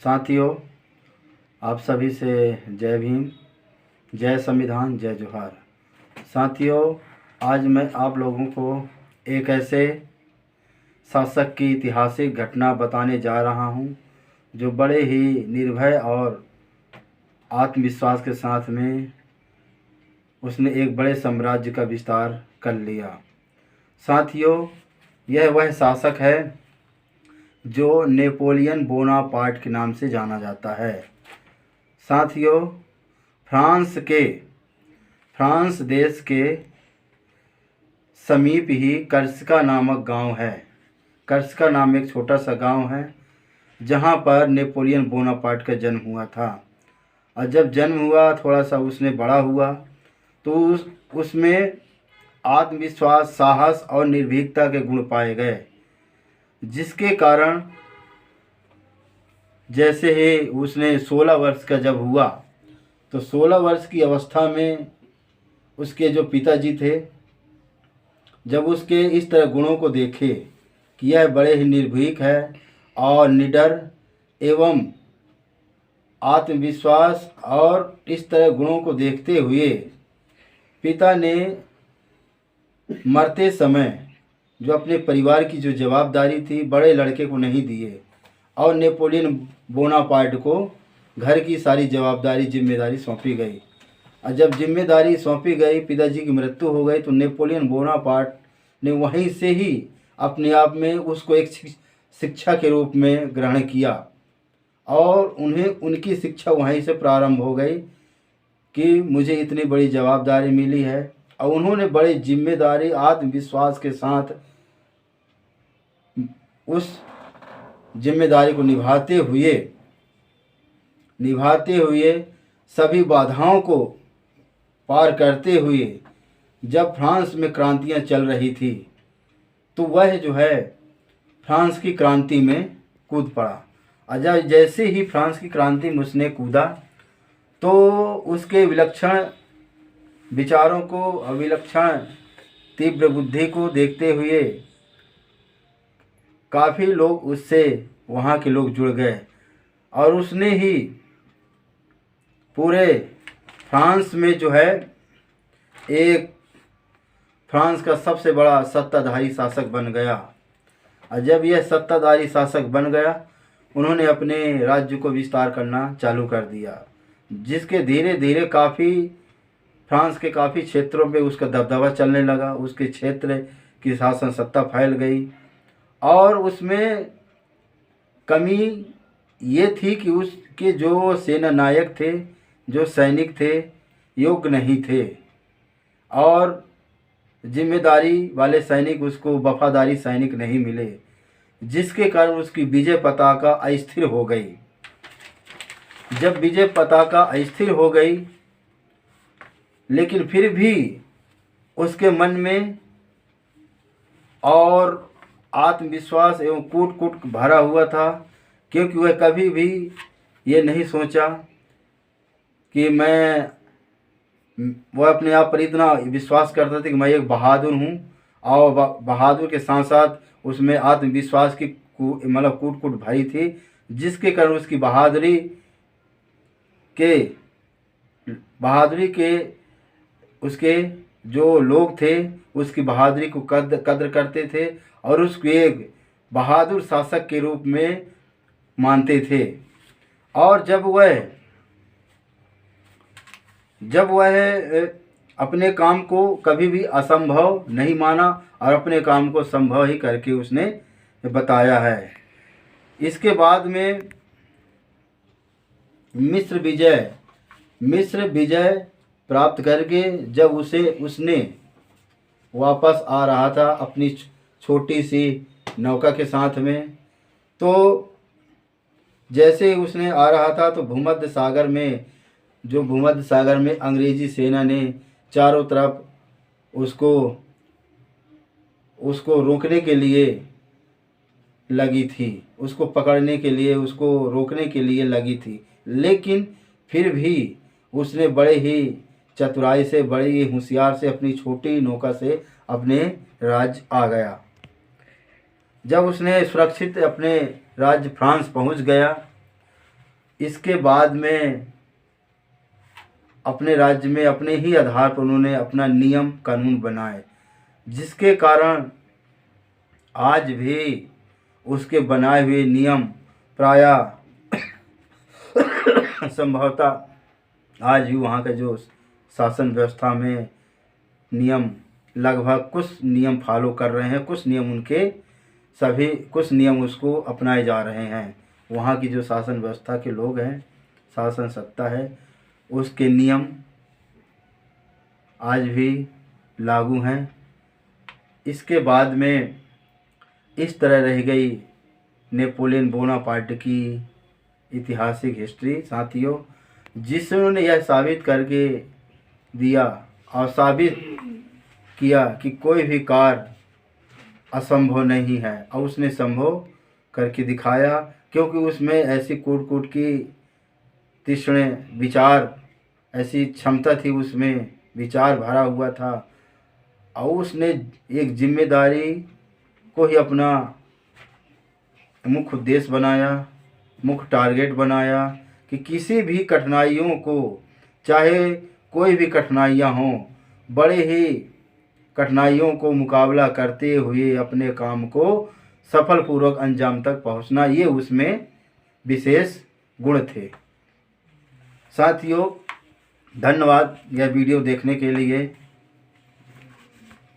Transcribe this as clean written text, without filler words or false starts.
साथियों, आप सभी से जय भीम, जय संविधान, जय जोहार। साथियों, आज मैं आप लोगों को एक ऐसे शासक की ऐतिहासिक घटना बताने जा रहा हूं जो बड़े ही निर्भय और आत्मविश्वास के साथ में उसने एक बड़े साम्राज्य का विस्तार कर लिया। साथियों, यह वह शासक है जो नेपोलियन बोनापार्ट के नाम से जाना जाता है। साथियों, फ्रांस देश के समीप ही कर्सिका नामक गांव है। कर्सिका नाम एक छोटा सा गांव है जहां पर नेपोलियन बोनापार्ट का जन्म हुआ था। और जब जन्म हुआ, थोड़ा सा उसने बड़ा हुआ तो उसमें आत्मविश्वास, साहस और निर्भीकता के गुण पाए गए, जिसके कारण जैसे ही उसने 16 वर्ष का जब हुआ तो 16 वर्ष की अवस्था में उसके जो पिताजी थे, जब उसके इस तरह गुणों को देखे कि यह बड़े ही निर्भीक है और निडर एवं आत्मविश्वास, और इस तरह गुणों को देखते हुए पिता ने मरते समय जो अपने परिवार की जो जवाबदारी थी बड़े लड़के को नहीं दिए और नेपोलियन बोनापार्ट को घर की सारी जवाबदारी जिम्मेदारी सौंपी गई। और जब जिम्मेदारी सौंपी गई, पिताजी की मृत्यु हो गई, तो नेपोलियन बोनापार्ट ने वहीं से ही अपने आप में उसको एक शिक्षा के रूप में ग्रहण किया और उन्हें उनकी शिक्षा वहीं से प्रारंभ हो गई कि मुझे इतनी बड़ी जवाबदारी मिली है। और उन्होंने बड़े जिम्मेदारी, आत्मविश्वास के साथ उस जिम्मेदारी को निभाते हुए सभी बाधाओं को पार करते हुए जब फ्रांस में क्रांतियां चल रही थी तो वह जो है फ्रांस की क्रांति में कूद पड़ा। और जब जैसे ही फ्रांस की क्रांति में उसने कूदा तो उसके विलक्षण विचारों को और विलक्षण तीव्र बुद्धि को देखते हुए काफ़ी लोग उससे, वहाँ के लोग जुड़ गए और उसने ही पूरे फ्रांस में जो है एक फ्रांस का सबसे बड़ा सत्ताधारी शासक बन गया। और जब यह सत्ताधारी शासक बन गया, उन्होंने अपने राज्य को विस्तार करना चालू कर दिया, जिसके धीरे धीरे फ्रांस के काफ़ी क्षेत्रों में उसका दबदबा चलने लगा। उसके क्षेत्र की शासन सत्ता फैल गई और उसमें कमी ये थी कि उसके जो सेना नायक थे, जो सैनिक थे, योग्य नहीं थे और जिम्मेदारी वाले सैनिक, उसको वफादारी सैनिक नहीं मिले, जिसके कारण उसकी विजय पताका अस्थिर हो गई। जब विजय पताका अस्थिर हो गई, लेकिन फिर भी उसके मन में और आत्मविश्वास एवं कूट भरा हुआ था, क्योंकि वह कभी भी ये नहीं सोचा कि वह अपने आप पर इतना विश्वास करता था कि मैं एक बहादुर हूँ, और बहादुर के साथ साथ उसमें आत्मविश्वास की मतलब कूट भरी थी, जिसके कारण उसकी बहादुरी के उसके जो लोग थे उसकी बहादुरी को कद्र करते थे और उसको एक बहादुर शासक के रूप में मानते थे। और जब वह अपने काम को कभी भी असंभव नहीं माना और अपने काम को संभव ही करके उसने बताया है। इसके बाद में मिस्र विजय प्राप्त करके जब उसने वापस आ रहा था अपनी छोटी सी नौका के साथ में, तो जैसे ही उसने आ रहा था तो भूमध्य सागर में अंग्रेजी सेना ने चारों तरफ उसको रोकने के लिए लगी थी, उसको पकड़ने के लिए, उसको रोकने के लिए लगी थी। लेकिन फिर भी उसने बड़े ही चतुराई से, बड़े ही होशियार से अपनी छोटी नौका से अपने राज्य आ गया। जब उसने सुरक्षित अपने राज्य फ्रांस पहुंच गया इसके बाद में अपने राज्य में अपने ही आधार पर उन्होंने अपना नियम कानून बनाए, जिसके कारण आज भी उसके बनाए हुए नियम प्रायः संभवतः आज भी वहाँ का जो शासन व्यवस्था में नियम लगभग कुछ नियम फॉलो कर रहे हैं, कुछ नियम उनके सभी कुछ नियम उसको अपनाए जा रहे हैं। वहाँ की जो शासन व्यवस्था के लोग हैं, शासन सत्ता है, उसके नियम आज भी लागू हैं। इसके बाद में इस तरह रह गई नेपोलियन बोनापार्ट की ऐतिहासिक हिस्ट्री साथियों, जिसने यह साबित करके दिया और साबित किया कि कोई भी कार्य असंभव नहीं है, और उसने संभव करके दिखाया, क्योंकि उसमें ऐसी कूट कूट की तीक्ष्ण विचार, ऐसी क्षमता थी, उसमें विचार भरा हुआ था, और उसने एक जिम्मेदारी को ही अपना मुख्य उद्देश्य बनाया, मुख्य टारगेट बनाया कि किसी भी कठिनाइयों को, चाहे कोई भी कठिनाइयाँ हों, बड़े ही कठिनाइयों को मुकाबला करते हुए अपने काम को सफलपूर्वक अंजाम तक पहुंचना, ये उसमें विशेष गुण थे। साथियों, धन्यवाद यह वीडियो देखने के लिए।